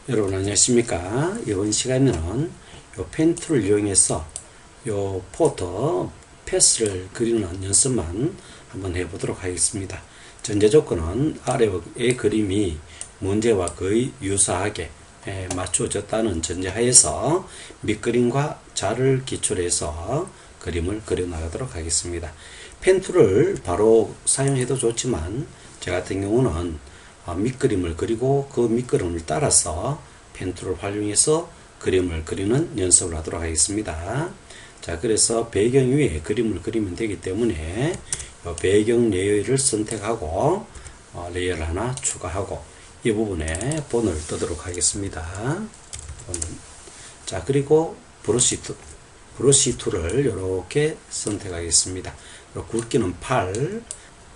여러분 안녕하십니까? 이번 시간에는 요 펜 툴을 이용해서 요 포터 패스를 그리는 연습만 한번 해보도록 하겠습니다. 전제 조건은 아래의 그림이 문제와 거의 유사하게 맞춰졌다는 전제하에서 밑그림과 자를 기초로 해서 그림을 그려 나가도록 하겠습니다. 펜 툴을 바로 사용해도 좋지만 저 같은 경우는 밑그림을 그리고 그 밑그림을 따라서 펜 툴을 활용해서 그림을 그리는 연습을 하도록 하겠습니다. 자, 그래서 배경 위에 그림을 그리면 되기 때문에 배경 레이어를 선택하고 레이어를 하나 추가하고 이 부분에 본을 뜨도록 하겠습니다. 자, 그리고 브러쉬 툴을 이렇게 선택하겠습니다. 굵기는 8,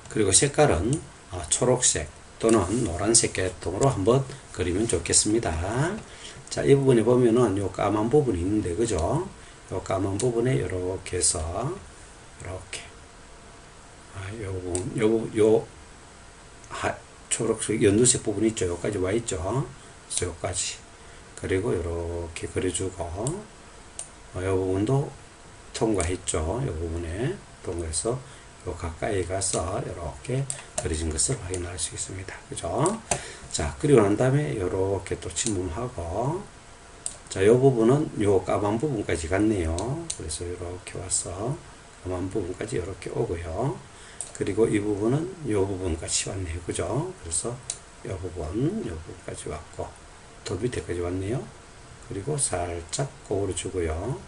그리고 색깔은 초록색 또는 노란색 계통으로 한번 그리면 좋겠습니다. 자, 이 부분에 보면은 요 까만 부분이 있는데, 그죠? 요 까만 부분에 이렇게 해서, 이렇게. 초록색, 연두색 부분 있죠? 요까지 와 있죠? 그래서 요까지. 그리고 이렇게 그려주고, 요 부분도 통과했죠? 요 부분에 통과해서 요 가까이 가서 이렇게 그려진 것을 확인할 수 있습니다. 그죠? 자, 그리고 난 다음에 이렇게 또 침범하고, 자, 요 부분은 요 까만 부분까지 갔네요. 그래서 이렇게 와서 까만 부분까지 이렇게 오고요. 그리고 이 부분은 요 부분까지 왔네요. 그죠? 그래서 요 부분까지 왔고, 더 밑에까지 왔네요. 그리고 살짝 고구려 주고요.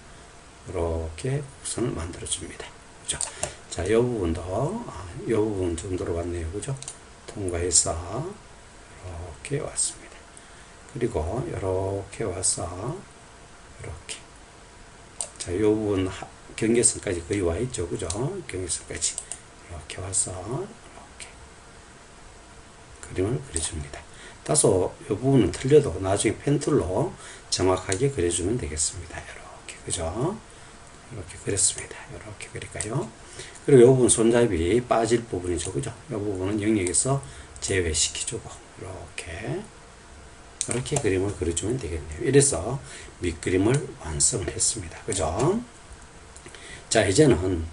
이렇게 곡선을 만들어 줍니다. 그죠? 자, 이 부분도 이 부분 정도로 왔네요. 그죠? 통과해서 이렇게 왔습니다. 그리고 이렇게 와서 이렇게, 자, 이 부분 경계선까지 거의 와 있죠. 그죠? 경계선까지 이렇게 와서 이렇게 그림을 그려줍니다. 다소 이 부분은 틀려도 나중에 펜 툴로 정확하게 그려주면 되겠습니다. 이렇게, 그죠? 이렇게 그렸습니다. 이렇게 그릴까요? 그리고 이 부분 손잡이 빠질 부분이죠. 그죠? 이 부분은 영역에서 제외시켜주고, 이렇게 그림을 그려주면 되겠네요. 이래서 밑그림을 완성을 했습니다. 그죠? 자, 이제는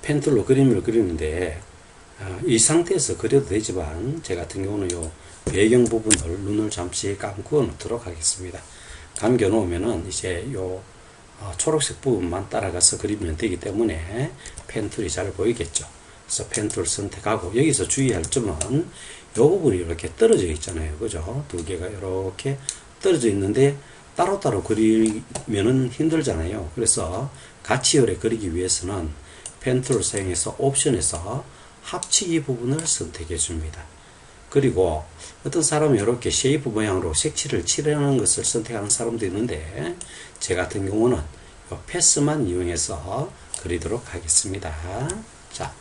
펜 툴로 그림을 그리는데, 이 상태에서 그려도 되지만, 제 같은 경우는 요 배경 부분을 눈을 잠시 감고 놓도록 하겠습니다. 감겨 놓으면은 이제 요 초록색 부분만 따라가서 그리면 되기 때문에 펜 툴이 잘 보이겠죠. 그래서 펜 툴 선택하고, 여기서 주의할 점은 이 부분이 이렇게 떨어져 있잖아요. 그죠? 두 개가 이렇게 떨어져 있는데 따로따로 그리면은 힘들잖아요. 그래서 같이 오래 그리기 위해서는 펜 툴을 사용해서 옵션에서 합치기 부분을 선택해 줍니다. 그리고 어떤 사람은 이렇게 쉐이프 모양으로 색칠을 칠하는 것을 선택하는 사람도 있는데, 제 같은 경우는 패스만 이용해서 그리도록 하겠습니다. 자,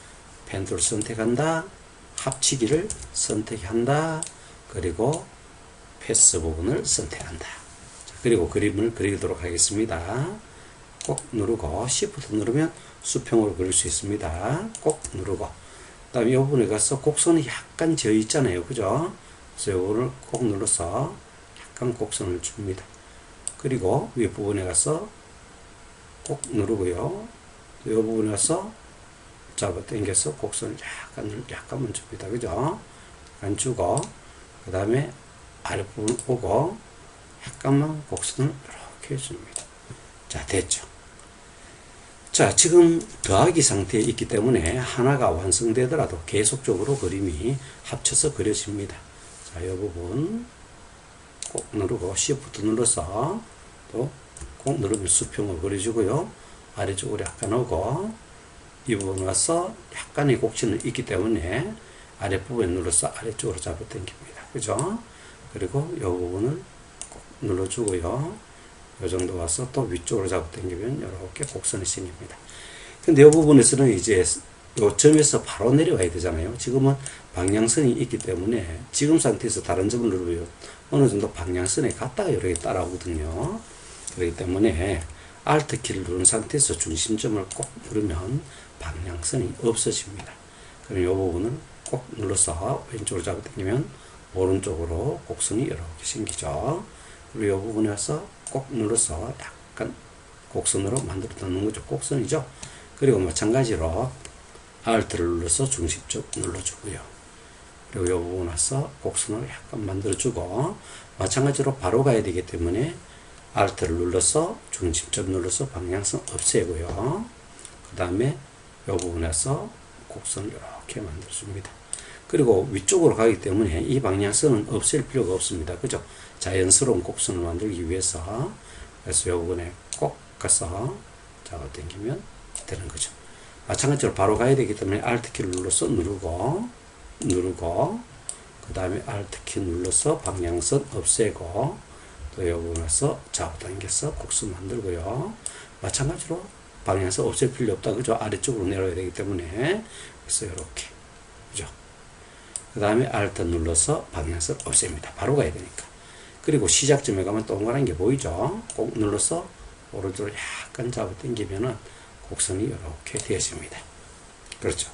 펜 툴 선택한다, 합치기를 선택한다, 그리고 패스 부분을 선택한다. 자, 그리고 그림을 그리도록 하겠습니다. 꼭 누르고 Shift 누르면 수평으로 그릴 수 있습니다. 꼭 누르고, 그 다음에 이 부분에 가서 곡선이 약간 지어 있잖아요. 그죠? 그래서 이거를 꼭 눌러서 약간 곡선을 줍니다. 그리고 위 부분에 가서 꼭 누르고요. 이 부분에 가서 잡아 당겨서 곡선을 약간만 줍니다. 그죠? 약간 주고, 그 다음에 아랫부분 오고, 약간만 곡선을 이렇게 해줍니다. 자, 됐죠? 자, 지금 더하기 상태에 있기 때문에 하나가 완성되더라도 계속적으로 그림이 합쳐서 그려집니다. 자, 이 부분 꼭 누르고 Shift 눌러서 또 꼭 누르면 수평을 그려주고요. 아래쪽으로 약간 오고, 이 부분 와서 약간의 곡선이 있기 때문에 아랫부분에 눌러서 아래쪽으로 잡아 당깁니다. 그죠? 그리고 이 부분을 꼭 눌러주고요. 이 정도 와서 또 위쪽으로 잡아 당기면 이렇게 곡선이 생깁니다. 근데 이 부분에서는 이제 이 점에서 바로 내려와야 되잖아요. 지금은 방향선이 있기 때문에 지금 상태에서 다른 점을 누르면 어느 정도 방향선에 갔다가 이렇게 따라오거든요. 그렇기 때문에 Alt 키를 누른 상태에서 중심점을 꼭 누르면 방향선이 없어집니다. 그럼 이 부분을 꼭 눌러서 왼쪽으로 잡아 당기면 오른쪽으로 곡선이 이렇게 생기죠. 그리고 이 부분에 와서 꼭 눌러서 약간 곡선으로 만들어 놓는 거죠. 곡선이죠. 그리고 마찬가지로 Alt를 눌러서 중심점 눌러주고요. 그리고 이 부분 와서 곡선을 약간 만들어주고, 마찬가지로 바로 가야 되기 때문에 Alt를 눌러서 중심점 눌러서 방향성 없애고요. 그 다음에 이 부분에서 곡선을 이렇게 만들어줍니다. 그리고 위쪽으로 가기 때문에 이 방향성은 없앨 필요가 없습니다. 그죠? 자연스러운 곡선을 만들기 위해서. 그래서 이 부분에 꼭 가서 잡아당기면 되는 거죠. 마찬가지로 바로 가야 되기 때문에 Alt키를 눌러서 누르고, 그 다음에 Alt키 눌러서 방향선 없애고, 또 이 부분에서 잡아당겨서 곡선 만들고요. 마찬가지로 방향선 없앨 필요 없다. 그죠? 아래쪽으로 내려야 되기 때문에. 그래서 이렇게. 그죠? 그 다음에 Alt 눌러서 방향선 없앱니다. 바로 가야 되니까. 그리고 시작점에 가면 동그란 게 보이죠? 꼭 눌러서 오른쪽으로 약간 잡아당기면은 곡선이 이렇게 되어집니다. 그렇죠.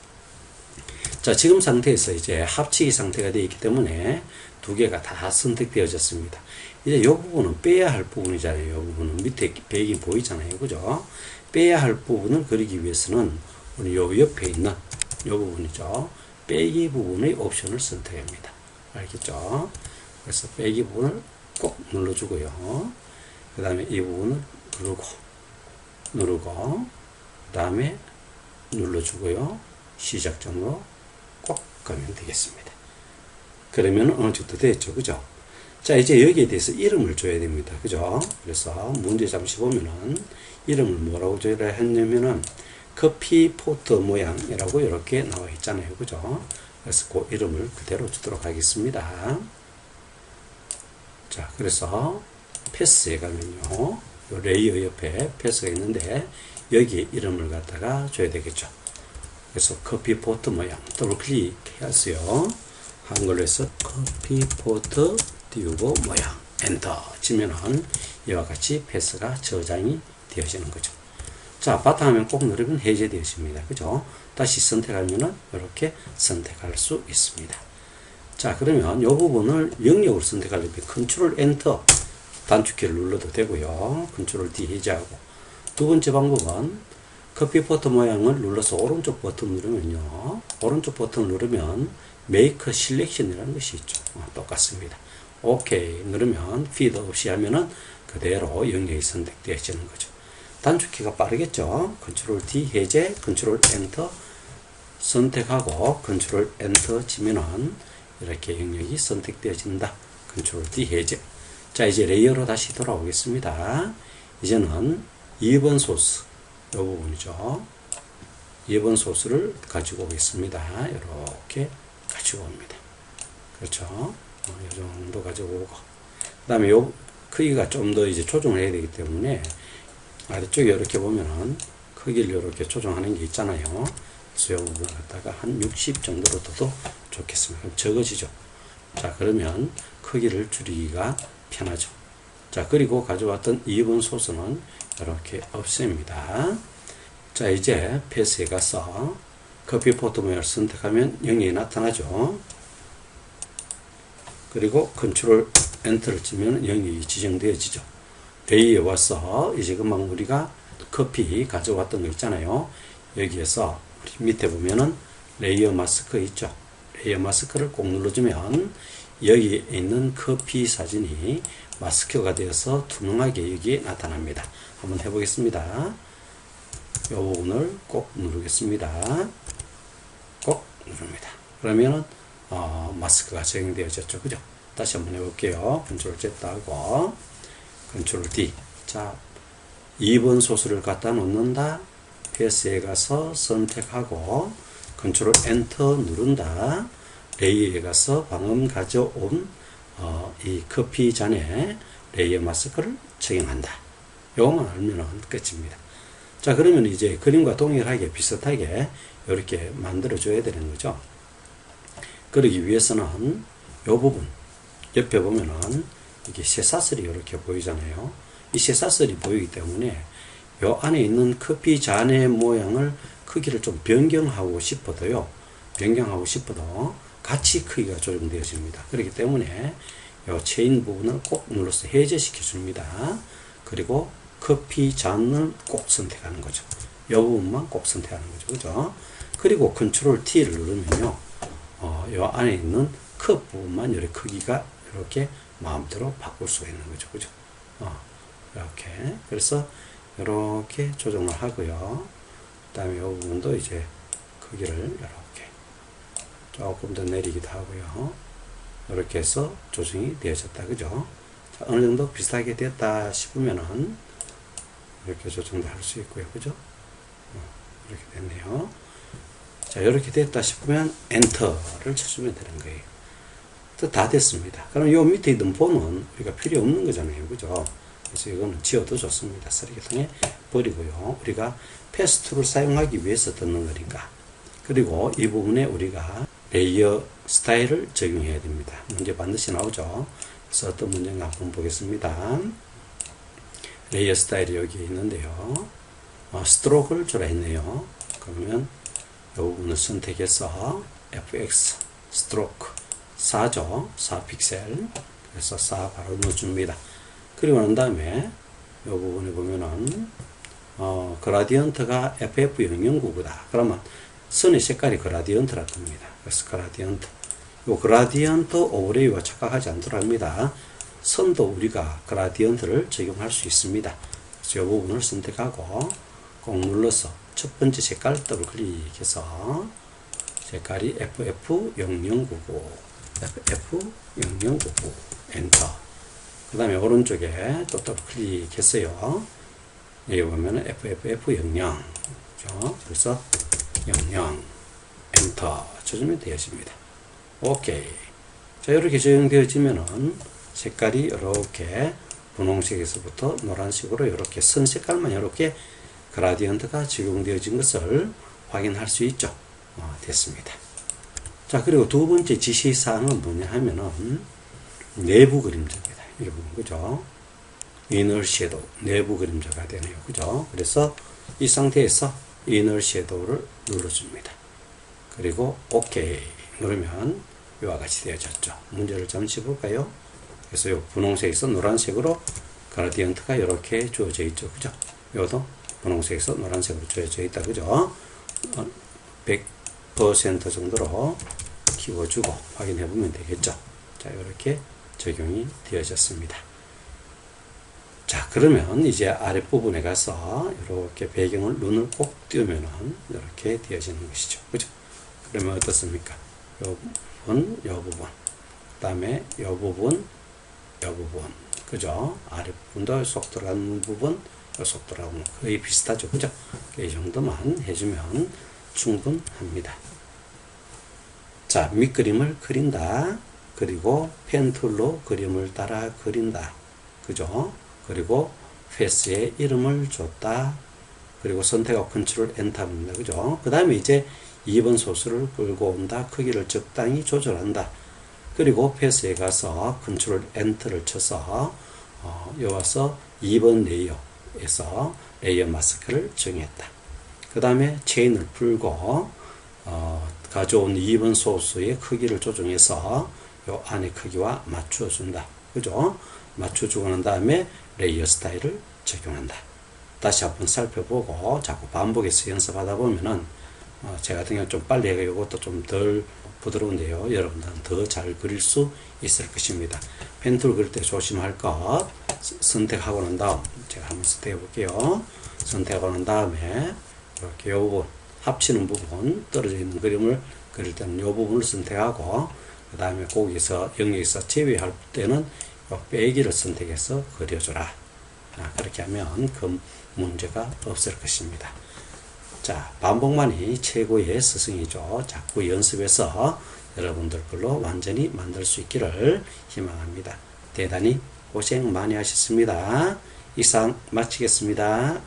자, 지금 상태에서 이제 합치기 상태가 되어 있기 때문에 두 개가 다 선택되어졌습니다. 이제 이 부분은 빼야 할 부분이잖아요. 이 부분은 밑에 배경이 보이잖아요. 그죠? 빼야 할 부분을 그리기 위해서는 우리 요 옆에 있는 이 부분이죠. 빼기 부분의 옵션을 선택합니다. 알겠죠? 그래서 빼기 부분을 꼭 눌러주고요. 그 다음에 이 부분을 누르고, 그 다음에 눌러주고요. 시작점으로 꼭 가면 되겠습니다. 그러면 어느 정도 됐죠. 그죠? 자, 이제 여기에 대해서 이름을 줘야 됩니다. 그죠? 그래서 문제 잠시 보면은 이름을 뭐라고 줘야 했냐면은 커피 포트 모양이라고 이렇게 나와 있잖아요. 그죠? 그래서 그 이름을 그대로 주도록 하겠습니다. 자, 그래서 패스에 가면요. 요 레이어 옆에 패스가 있는데 여기에 이름을 갖다가 줘야 되겠죠. 그래서 커피 포트 모양 더블 클릭해서요. 한글로 해서 커피 포트 띄우고 모양 엔터 치면은 이와 같이 패스가 저장이 되어지는 거죠. 자, 바탕화면 꼭 누르면 해제되었습니다. 그죠? 다시 선택하면은 이렇게 선택할 수 있습니다. 자, 그러면 이 부분을 영역으로 선택하려면 컨트롤 엔터 단축키를 눌러도 되고요. 컨트롤 D 해제하고, 두 번째 방법은 커피 포트 모양을 눌러서 오른쪽 버튼 누르면요. 오른쪽 버튼 누르면 메이크 셀렉션이라는 것이 있죠. 똑같습니다. 오케이 누르면 피드 없이 하면은 그대로 영역이 선택되어지는 거죠. 단축키가 빠르겠죠. 컨트롤 D 해제, 컨트롤 엔터 선택하고 컨트롤 엔터 치면은 이렇게 영역이 선택되어진다. 컨트롤 D 해제. 자, 이제 레이어로 다시 돌아오겠습니다. 이제는 2번 소스 이 부분이죠. 2번 소스를 가지고 오겠습니다. 이렇게 가지고 옵니다. 그렇죠. 이 정도 가지고 오고, 그 다음에 요 크기가 좀 더 이제 조정을 해야 되기 때문에 아래쪽에 이렇게 보면은 크기를 이렇게 조정하는 게 있잖아요. 그래서 요 부분을 갖다가 한 60 정도로 둬도 좋겠습니다. 그럼 적어지죠. 자, 그러면 크기를 줄이기가 편하죠. 자, 그리고 가져왔던 2번 소스는 이렇게 없앱니다. 자, 이제 패스에 가서 커피 포트 모양을 선택하면 영역이 나타나죠. 그리고 컨트롤 엔터를 치면 영역이 지정되어지죠. 레이에 와서 이제 금방 우리가 커피 가져왔던 거 있잖아요. 여기에서 밑에 보면은 레이어 마스크 있죠. 레이어 마스크를 꼭 눌러주면 여기에 있는 커피 사진이 마스크가 되어서 투명하게 여기에 나타납니다. 한번 해보겠습니다. 이 부분을 꼭 누르겠습니다. 꼭 누릅니다. 그러면은 마스크가 적용되어졌죠. 그죠? 다시 한번 해볼게요. 컨트롤 Z 하고 컨트롤 D. 자, 2번 소스를 갖다 놓는다. 패스에 가서 선택하고 컨트롤 엔터 누른다. 레이어에 가서 방금 가져온 이 커피 잔에 레이어 마스크를 적용한다. 요것만 알면 끝입니다. 자, 그러면 이제 그림과 동일하게 비슷하게 이렇게 만들어 줘야 되는 거죠. 그러기 위해서는 요 부분 옆에 보면은 이게 쇠사슬이 이렇게 보이잖아요. 이 쇠사슬이 보이기 때문에 요 안에 있는 커피 잔의 모양을 크기를 좀 변경하고 싶어도 같이 크기가 조정되어집니다. 그렇기 때문에 요 체인 부분을 꼭 눌러서 해제시켜 줍니다. 그리고 커피 잔을 꼭 선택하는 거죠. 이 부분만 꼭 선택하는 거죠. 그죠? 그리고 컨트롤 T를 누르면요. 요 안에 있는 컵 부분만 이렇게 크기가 이렇게 마음대로 바꿀 수가 있는 거죠. 그죠? 이렇게. 그래서 이렇게 조정을 하고요. 그 다음에 이 부분도 이제 크기를 이렇게 조금 더 내리기도 하고요. 이렇게 해서 조정이 되어졌다. 그죠? 자, 어느 정도 비슷하게 됐다 싶으면은 이렇게 조정도 할 수 있고요. 그죠? 이렇게 됐네요. 자, 이렇게 됐다 싶으면 엔터를 쳐주면 되는 거예요. 다 됐습니다. 그럼 요 밑에 있는 본은 우리가 필요 없는 거잖아요. 그죠? 그래서 이거는 지워도 좋습니다. 쓰레기통에 버리고요. 우리가 패스트를 사용하기 위해서 듣는 거니까. 그리고 이 부분에 우리가 레이어 스타일을 적용해야 됩니다. 문제 반드시 나오죠. 그래서 어떤 문제인가 한번 보겠습니다. 레이어 스타일이 여기 있는데요. 스트로크를 주라 했네요. 그러면 이 부분을 선택해서 FX 스트로크 4죠. 4픽셀. 그래서 4 바로 넣어줍니다. 그리고 난 다음에 이 부분에 보면은 그라디언트가 FF009구다. 그러면 선의 색깔이 그라디언트라 겁니다. 그래서 그라디언트. 요 그라디언트 오버레이와 착각하지 않도록 합니다. 선도 우리가 그라디언트를 적용할 수 있습니다. 그래서 이 부분을 선택하고 꼭 눌러서 첫 번째 색깔 더블 클릭해서 색깔이 FF0099 FF0099 엔터. 그 다음에 오른쪽에 또 더블 클릭했어요. 여기 보면은 FFF00 그렇죠? 그래서 00 엔터 쳐주면 되어집니다. 오케이. 자, 이렇게 적용되어지면은 색깔이 이렇게 분홍색에서부터 노란색으로 이렇게 선 색깔만 이렇게 그라디언트가 적용되어진 것을 확인할 수 있죠. 됐습니다. 자, 그리고 두 번째 지시사항은 뭐냐 하면은 내부 그림자입니다. 이게 보면 그죠? 이너 섀도우 내부 그림자가 되네요. 그죠? 그래서 이 상태에서 이너 섀도우를 눌러줍니다. 그리고 OK 누르면 이와 같이 되어졌죠. 문제를 잠시 볼까요? 그래서 이 분홍색에서 노란색으로 그라디언트가 이렇게 주어져 있죠. 그죠? 이것도 분홍색에서 노란색으로 주어져 있다. 그죠? 100% 정도로 키워주고 확인해 보면 되겠죠. 자, 이렇게 적용이 되어졌습니다. 자, 그러면 이제 아랫부분에 가서 이렇게 배경을 눈을 꼭 띄우면은 이렇게 되어지는 것이죠. 그죠? 그러면 어떻습니까? 요 부분, 요 부분. 그 다음에 요 부분, 요 부분. 그죠? 아랫부분도 쏙 들어가는 부분, 요 쏙 들어가는 거의 비슷하죠. 그죠? 이 정도만 해주면 충분합니다. 자, 밑그림을 그린다. 그리고 펜 툴로 그림을 따라 그린다. 그죠? 그리고 패스에 이름을 줬다. 그리고 선택하고 컨트롤 엔터입니다. 그죠? 그 다음에 이제 2번 소스를 끌고 온다. 크기를 적당히 조절한다. 그리고 패스에 가서 컨트롤 엔터를 쳐서 여기 와서 2번 레이어에서 레이어 마스크를 정했다. 그 다음에 체인을 풀고 가져온 2번 소스의 크기를 조정해서 요 안의 크기와 맞추어 준다. 그죠? 맞춰주고 난 다음에 레이어 스타일을 적용한다. 다시 한번 살펴보고 자꾸 반복해서 연습하다 보면은 제 같은 경우는 좀 빨리 해가 이것도 좀 덜 부드러운데요. 여러분들은 더 잘 그릴 수 있을 것입니다. 펜툴 그릴 때 조심할 것 선택하고 난 다음 제가 한번 선택해 볼게요. 선택하고 난 다음에 이렇게 요 부분 합치는 부분 떨어져 있는 그림을 그릴 때는 요 부분을 선택하고 그 다음에 거기서 영역에서 제외할 때는 빼기를 선택해서 그려줘라. 그렇게 하면 그 문제가 없을 것입니다. 자, 반복만이 최고의 스승이죠. 자꾸 연습해서 여러분들 걸로 완전히 만들 수 있기를 희망합니다. 대단히 고생 많이 하셨습니다. 이상 마치겠습니다.